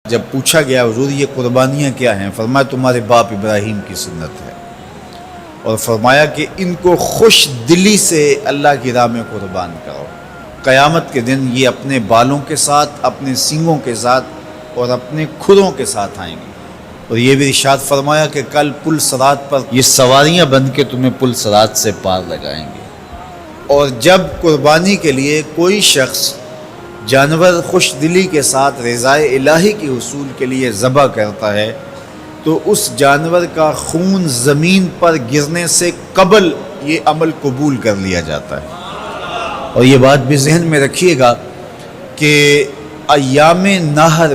جب پوچھا گیا حضور یہ قربانیاں کیا ہیں، فرمایا تمہارے باپ ابراہیم کی سنت ہے، اور فرمایا کہ ان کو خوش دلی سے اللہ کی راہ میں قربان کرو۔ قیامت کے دن یہ اپنے بالوں کے ساتھ، اپنے سینگوں کے ساتھ اور اپنے کھروں کے ساتھ آئیں گے، اور یہ بھی ارشاد فرمایا کہ کل پل صراط پر یہ سواریاں بن کے تمہیں پل صراط سے پار لگائیں گے۔ اور جب قربانی کے لیے کوئی شخص جانور خوش دلی کے ساتھ رضائے الہی کے حصول کے لیے ذبح کرتا ہے تو اس جانور کا خون زمین پر گرنے سے قبل یہ عمل قبول کر لیا جاتا ہے۔ اور یہ بات بھی ذہن میں رکھیے گا کہ ایام نہر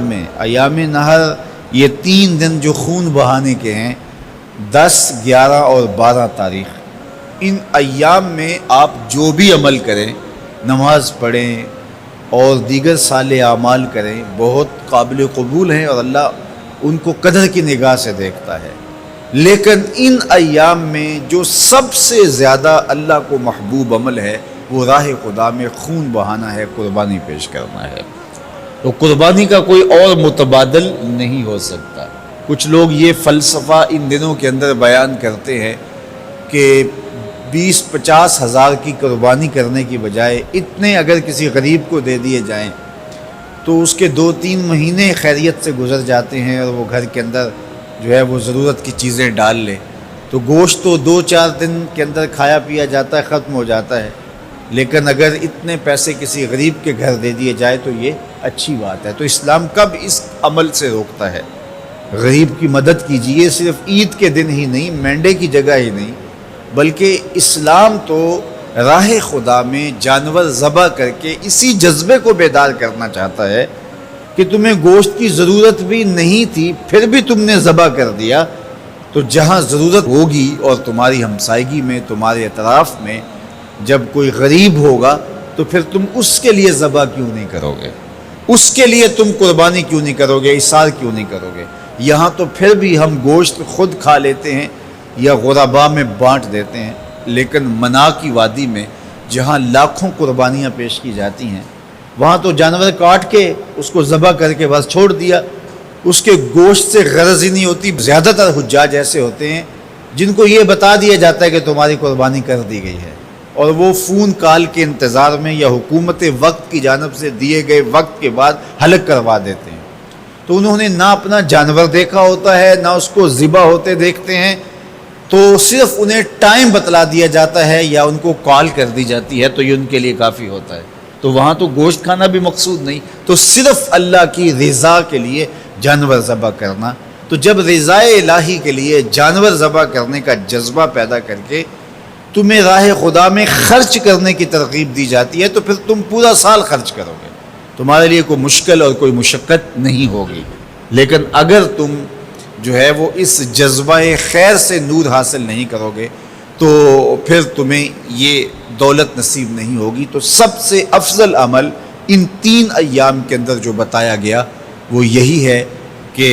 یہ 3 دن جو خون بہانے کے ہیں، 10، 11 اور 12 تاریخ، ان ایام میں آپ جو بھی عمل کریں، نماز پڑھیں اور دیگر صالح اعمال کریں، بہت قابل قبول ہیں اور اللہ ان کو قدر کی نگاہ سے دیکھتا ہے۔ لیکن ان ایام میں جو سب سے زیادہ اللہ کو محبوب عمل ہے وہ راہ خدا میں خون بہانا ہے، قربانی پیش کرنا ہے۔ تو قربانی کا کوئی اور متبادل نہیں ہو سکتا۔ کچھ لوگ یہ فلسفہ ان دنوں کے اندر بیان کرتے ہیں کہ 20-50 ہزار کی قربانی کرنے کی بجائے اتنے اگر کسی غریب کو دے دیے جائیں تو اس کے 2-3 مہینے خیریت سے گزر جاتے ہیں، اور وہ گھر کے اندر جو ہے وہ ضرورت کی چیزیں ڈال لے تو گوشت تو 2-4 دن کے اندر کھایا پیا جاتا ہے، ختم ہو جاتا ہے۔ لیکن اگر اتنے پیسے کسی غریب کے گھر دے دیے جائے تو یہ اچھی بات ہے۔ تو اسلام کب اس عمل سے روکتا ہے؟ غریب کی مدد کیجیے، صرف عید کے دن ہی نہیں، مینڈے کی جگہ ہی نہیں، بلکہ اسلام تو راہ خدا میں جانور ذبح کر کے اسی جذبے کو بیدار کرنا چاہتا ہے کہ تمہیں گوشت کی ضرورت بھی نہیں تھی، پھر بھی تم نے ذبح کر دیا، تو جہاں ضرورت ہوگی اور تمہاری ہمسائیگی میں، تمہارے اطراف میں جب کوئی غریب ہوگا تو پھر تم اس کے لیے ذبح کیوں نہیں کرو گے؟ اس کے لیے تم قربانی کیوں نہیں کرو گے؟ اِثار کیوں نہیں کرو گے؟ یہاں تو پھر بھی ہم گوشت خود کھا لیتے ہیں یا غرباء میں بانٹ دیتے ہیں، لیکن منا کی وادی میں جہاں لاکھوں قربانیاں پیش کی جاتی ہیں، وہاں تو جانور کاٹ کے اس کو ذبح کر کے بس چھوڑ دیا، اس کے گوشت سے غرض ہی نہیں ہوتی۔ زیادہ تر حجاج ایسے ہوتے ہیں جن کو یہ بتا دیا جاتا ہے کہ تمہاری قربانی کر دی گئی ہے، اور وہ فون کال کے انتظار میں یا حکومت وقت کی جانب سے دیے گئے وقت کے بعد حلق کروا دیتے ہیں۔ تو انہوں نے نہ اپنا جانور دیکھا ہوتا ہے، نہ اس کو ذبح ہوتے دیکھتے ہیں، تو صرف انہیں ٹائم بتلا دیا جاتا ہے یا ان کو کال کر دی جاتی ہے تو یہ ان کے لیے کافی ہوتا ہے۔ تو وہاں تو گوشت کھانا بھی مقصود نہیں، تو صرف اللہ کی رضا کے لیے جانور ذبح کرنا۔ تو جب رضا الہی کے لیے جانور ذبح کرنے کا جذبہ پیدا کر کے تمہیں راہ خدا میں خرچ کرنے کی ترغیب دی جاتی ہے تو پھر تم پورا سال خرچ کرو گے، تمہارے لیے کوئی مشکل اور کوئی مشقت نہیں ہوگی۔ لیکن اگر تم جو ہے وہ اس جذبہ خیر سے نور حاصل نہیں کرو گے تو پھر تمہیں یہ دولت نصیب نہیں ہوگی۔ تو سب سے افضل عمل ان 3 ایام کے اندر جو بتایا گیا وہ یہی ہے کہ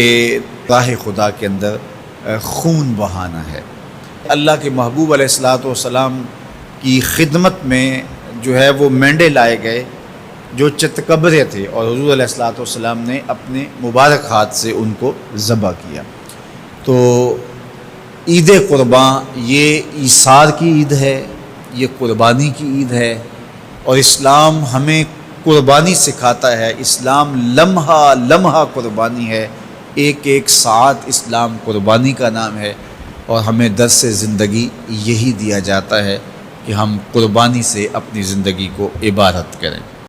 راہ خدا کے اندر خون بہانا ہے۔ اللہ کے محبوب علیہ الصلوۃ والسلام کی خدمت میں جو ہے وہ مینڈے لائے گئے جو چتکبرے تھے، اور حضور علیہ الصلوۃ والسلام نے اپنے مبارک ہاتھ سے ان کو ذبح کیا۔ تو عید قرباں یہ ایثار کی عید ہے، یہ قربانی کی عید ہے، اور اسلام ہمیں قربانی سکھاتا ہے۔ اسلام لمحہ لمحہ قربانی ہے، ایک ایک ساعت اسلام قربانی کا نام ہے، اور ہمیں درس زندگی یہی دیا جاتا ہے کہ ہم قربانی سے اپنی زندگی کو عبارت کریں۔